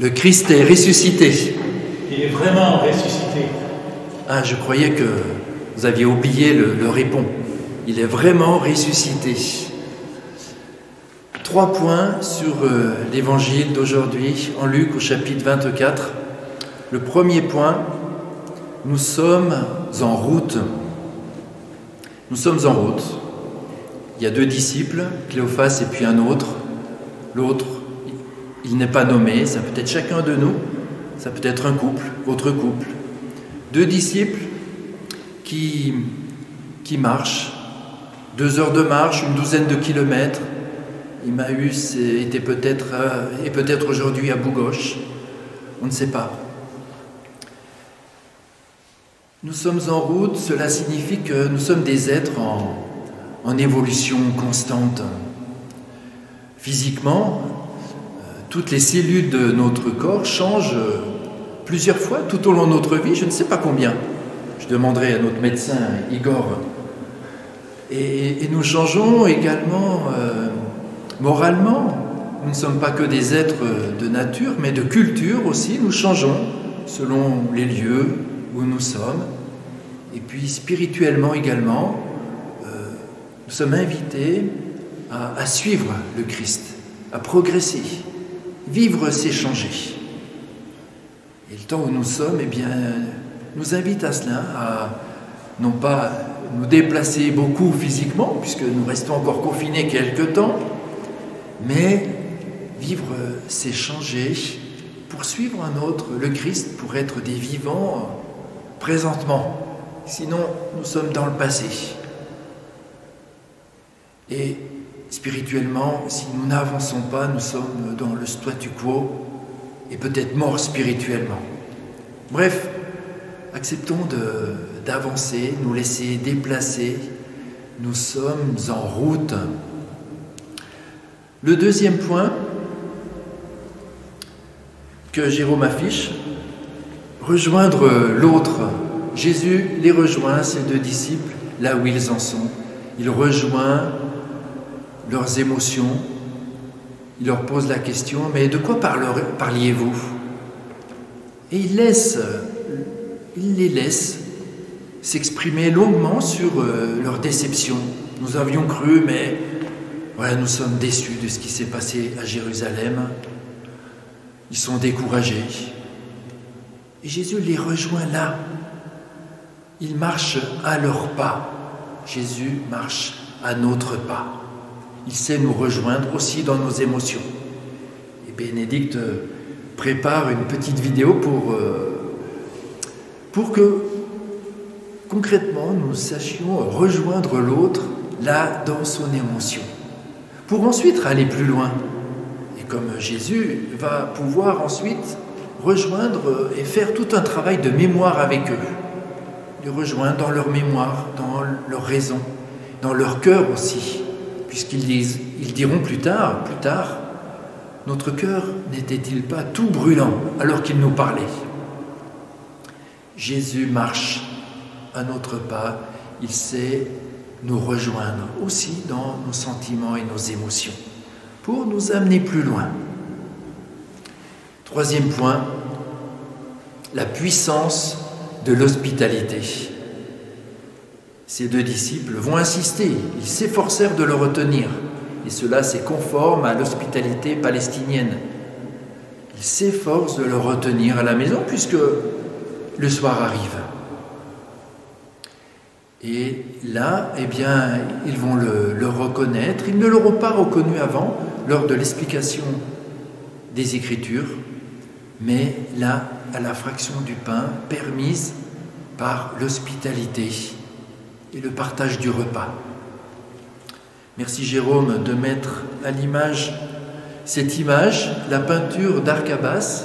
Le Christ est ressuscité. Il est vraiment ressuscité. Ah, je croyais que vous aviez oublié le répond. Il est vraiment ressuscité. 3 points sur l'évangile d'aujourd'hui, en Luc au chapitre 24. Le premier point, nous sommes en route. Nous sommes en route. Il y a 2 disciples, Cléophas et puis un autre. L'autre, il n'est pas nommé, ça peut être chacun de nous, ça peut être un couple, votre couple. 2 disciples qui marchent, 2 heures de marche, une douzaine de kilomètres. Emmaüs était peut-être aujourd'hui à Bougos, on ne sait pas. Nous sommes en route, cela signifie que nous sommes des êtres en évolution constante. Physiquement, toutes les cellules de notre corps changent plusieurs fois tout au long de notre vie, je ne sais pas combien. Je demanderai à notre médecin Igor. Et nous changeons également moralement. Nous ne sommes pas que des êtres de nature, mais de culture aussi. Nous changeons selon les lieux où nous sommes. Et puis spirituellement également, nous sommes invités à suivre le Christ, à progresser. Vivre, c'est changer. Et le temps où nous sommes, eh bien, nous invite à cela, à non pas nous déplacer beaucoup physiquement, puisque nous restons encore confinés quelque temps, mais vivre, c'est changer, pour suivre un autre, le Christ, pour être des vivants présentement. Sinon, nous sommes dans le passé. Et spirituellement, si nous n'avançons pas, nous sommes dans le statu quo et peut-être morts spirituellement. Bref, acceptons d'avancer, nous laisser déplacer. Nous sommes en route. Le deuxième point que Jérôme affiche, rejoindre l'autre. Jésus les rejoint, ses 2 disciples, là où ils en sont. Il rejoint leurs émotions. Il leur pose la question, mais de quoi parliez-vous? Et il les laisse s'exprimer longuement sur leur déception. Nous avions cru, mais voilà, nous sommes déçus de ce qui s'est passé à Jérusalem. Ils sont découragés. Et Jésus les rejoint là. Il marche à leurs pas. Jésus marche à notre pas. Il sait nous rejoindre aussi dans nos émotions. Et Bénédicte prépare une petite vidéo pour que concrètement nous sachions rejoindre l'autre là dans son émotion. Pour ensuite aller plus loin. Et comme Jésus va pouvoir ensuite rejoindre et faire tout un travail de mémoire avec eux. Les rejoindre dans leur mémoire, dans leur raison, dans leur cœur aussi. Puisqu'ils diront plus tard, notre cœur n'était-il pas tout brûlant alors qu'il nous parlait? Jésus marche à notre pas, il sait nous rejoindre aussi dans nos sentiments et nos émotions, pour nous amener plus loin. 3e point, la puissance de l'hospitalité. Ces 2 disciples vont insister, ils s'efforcèrent de le retenir, et cela c'est conforme à l'hospitalité palestinienne. Ils s'efforcent de le retenir à la maison puisque le soir arrive. Et là, eh bien, ils vont le reconnaître. Ils ne l'auront pas reconnu avant, lors de l'explication des Écritures, mais là, à la fraction du pain, permise par l'hospitalité et le partage du repas. Merci Jérôme de mettre à l'image cette image, la peinture d'Arcabas,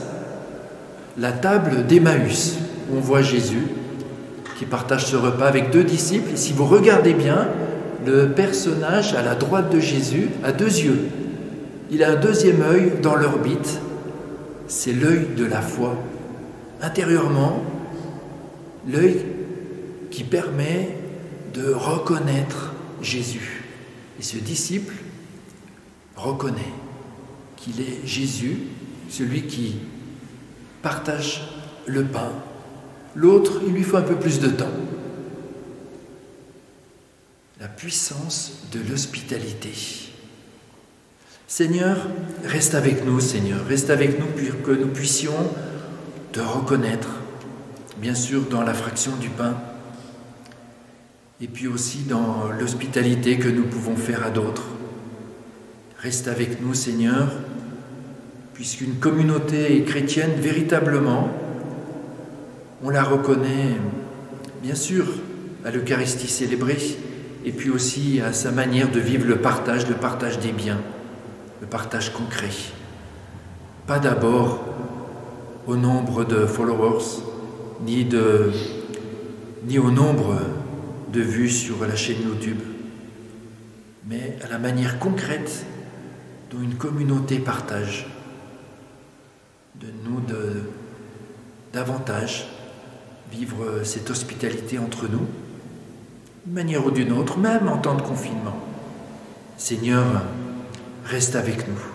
la table d'Emmaüs, où on voit Jésus qui partage ce repas avec 2 disciples. Et si vous regardez bien, le personnage à la droite de Jésus a 2 yeux. Il a un 2e œil dans l'orbite, c'est l'œil de la foi. Intérieurement, l'œil qui permet de reconnaître Jésus. Et ce disciple reconnaît qu'il est Jésus, celui qui partage le pain. L'autre, il lui faut un peu plus de temps. La puissance de l'hospitalité. Seigneur, reste avec nous, Seigneur. Reste avec nous pour que nous puissions te reconnaître, bien sûr dans la fraction du pain, et puis aussi dans l'hospitalité que nous pouvons faire à d'autres. Reste avec nous, Seigneur, puisqu'une communauté chrétienne, véritablement, on la reconnaît, bien sûr, à l'Eucharistie célébrée, et puis aussi à sa manière de vivre le partage des biens, le partage concret. Pas d'abord au nombre de followers, ni au nombre de vues sur la chaîne YouTube, mais à la manière concrète dont une communauté partage de nous davantage vivre cette hospitalité entre nous, d'une manière ou d'une autre, même en temps de confinement. Seigneur, reste avec nous.